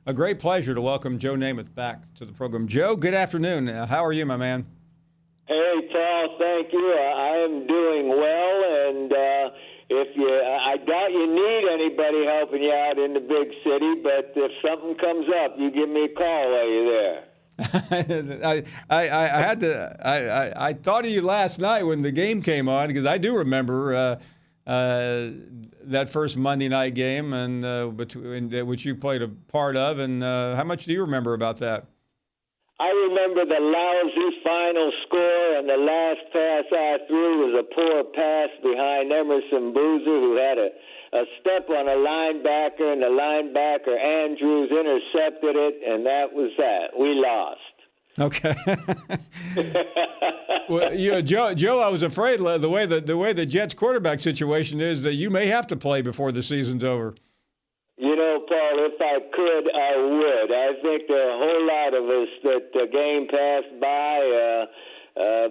A great pleasure to welcome Joe Namath back to the program. Joe, good afternoon. How are you, my man? Hey, Paul, thank you. I am doing well, and I doubt you need anybody helping you out in the big city, but if something comes up, you give me a call while you're there. I thought of you last night when the game came on because I do remember that first Monday night game and which you played a part of. And how much do you remember about that? I remember the lousy final score, and the last pass I threw was a poor pass behind Emerson Boozer, who had a step on a linebacker, and the linebacker, Andrews, intercepted it, and that was that. We lost. Okay. Well, Joe, I was afraid the way the Jets quarterback situation is that you may have to play before the season's over. You know, Paul, if I could, I would. I think there are a whole lot of us that the game passed by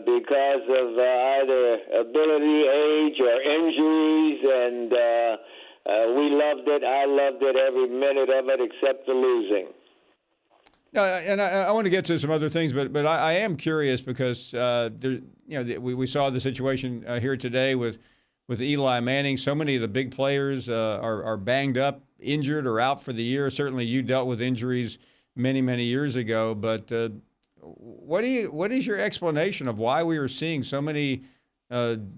because of either ability, age, or injuries, and we loved it. I loved it, every minute of it, except the losing. No, and I want to get to some other things, but I am curious because we saw the situation here today with Eli Manning. So many of the big players are banged up, injured, or out for the year. Certainly, you dealt with injuries many years ago. But what is your explanation of why we are seeing so many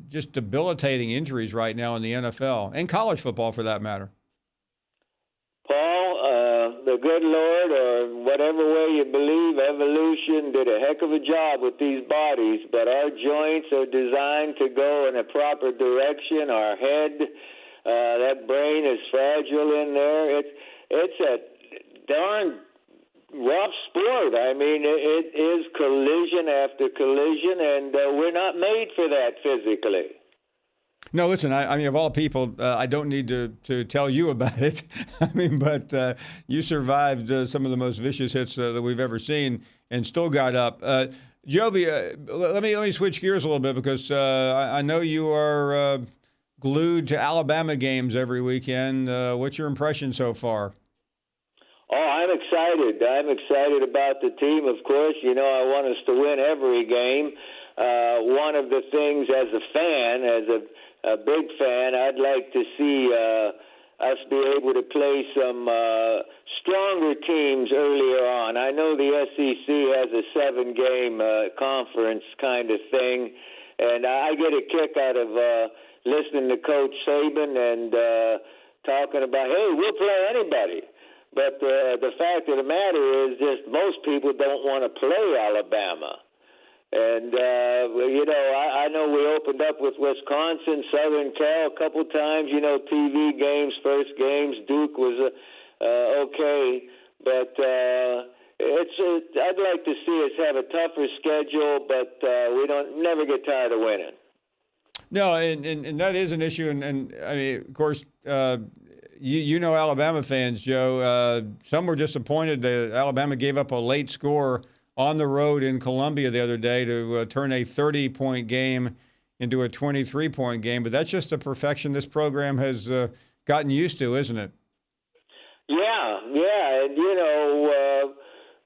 just debilitating injuries right now in the NFL and college football, for that matter? Paul, the good Lord, or whatever way you believe, evolution did a heck of a job with these bodies, but our joints are designed to go in a proper direction. Our head, that brain is fragile in there. It's a darn rough sport. I mean, it is collision after collision, and we're not made for that physically. No, listen, I mean, of all people, I don't need to tell you about it. I mean, but you survived some of the most vicious hits that we've ever seen and still got up. Joby, let me switch gears a little bit because I know you are glued to Alabama games every weekend. What's your impression so far? Oh, I'm excited. I'm excited about the team, of course. You know, I want us to win every game. One of the things as a fan, as a big fan, I'd like to see us be able to play some stronger teams earlier on. I know the SEC has a 7-game conference kind of thing, and I get a kick out of listening to Coach Saban and talking about, hey, we'll play anybody. But the fact of the matter is just most people don't want to play Alabama. And, I know we opened up with Wisconsin, Southern Cal a couple times, TV games, first games. Duke was okay. But I'd like to see us have a tougher schedule, but we don't never get tired of winning. No, and that is an issue. And I mean, of course, you know Alabama fans, Joe. Some were disappointed that Alabama gave up a late score on the road in Columbia the other day to turn a 30-point game into a 23-point game. But that's just the perfection this program has gotten used to, isn't it? Yeah. And,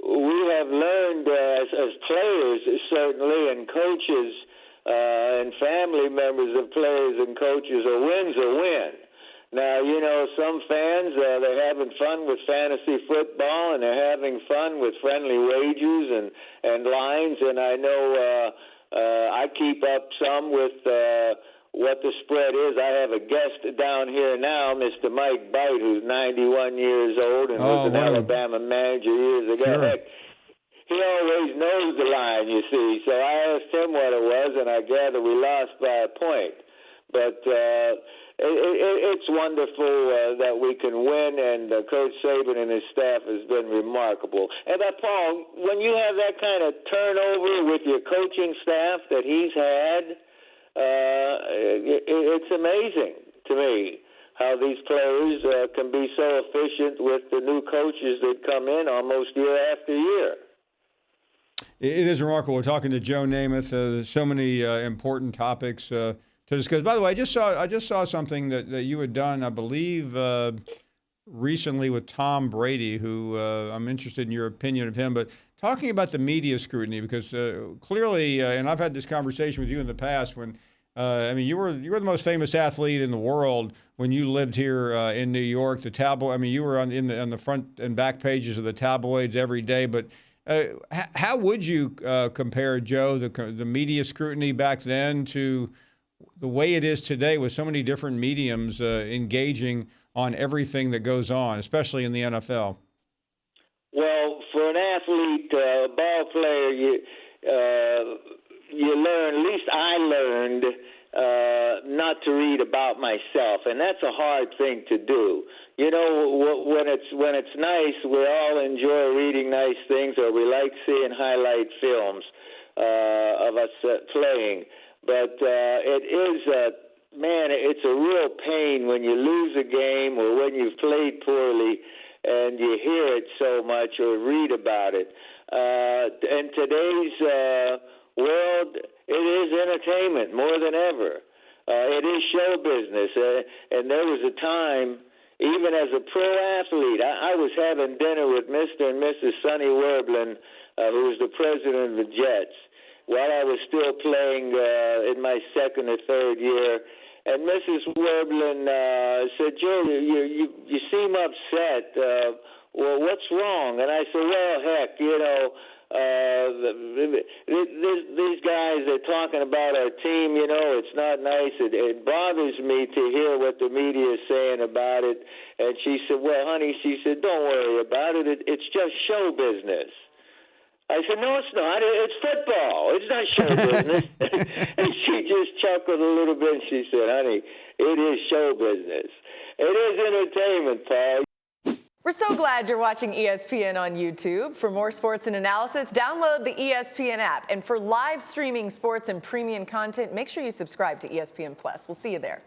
we have learned as players, certainly, and coaches and family members of players and coaches, a win's a win. Now, some fans, they're having fun with fantasy football, and they're having fun with friendly wagers and lines, and I know I keep up some with what the spread is. I have a guest down here now, Mr. Mike Bite, who's 91 years old and was an Alabama manager years ago. Sure. Heck, he always knows the line, you see, so I asked him what it was, and I gather we lost by a point. But it's wonderful that we can win, and Coach Saban and his staff has been remarkable. And Paul, when you have that kind of turnover with your coaching staff that he's had, it's amazing to me how these players can be so efficient with the new coaches that come in almost year after year. It is remarkable. We're talking to Joe Namath. So many important topics to discuss. By the way, I just saw something that you had done, I believe, recently with Tom Brady, who I'm interested in your opinion of him, but talking about the media scrutiny, because clearly, and I've had this conversation with you in the past when, I mean, you were the most famous athlete in the world when you lived here in New York. The tabloid, I mean, you were on the front and back pages of the tabloids every day. But how would you compare, Joe, the media scrutiny back then to the way it is today, with so many different mediums engaging on everything that goes on, especially in the NFL? Well, for an athlete, a ball player, you learn. At least I learned not to read about myself, and that's a hard thing to do. You know, when it's nice, we all enjoy reading nice things, or we like seeing highlight films of us playing. But it is man, it's a real pain when you lose a game or when you've played poorly and you hear it so much or read about it. In today's world, it is entertainment more than ever. It is show business. And there was a time, even as a pro athlete, I was having dinner with Mr. and Mrs. Sonny Werblin, who was the president of the Jets, while I was still playing in my second or third year. And Mrs. Werblin said, "Joe, you seem upset. Well, what's wrong?" And I said, "Well, heck, you know, these guys, they're talking about our team, you know, it's not nice. It bothers me to hear what the media is saying about it." And she said, "Well, honey," she said, "don't worry about it. It's just show business." I said, "No, it's not. It's football. It's not show business." And she just chuckled a little bit, and she said, "Honey, it is show business. It is entertainment, Paul." We're so glad you're watching ESPN on YouTube. For more sports and analysis, download the ESPN app. And for live streaming sports and premium content, make sure you subscribe to ESPN Plus. We'll see you there.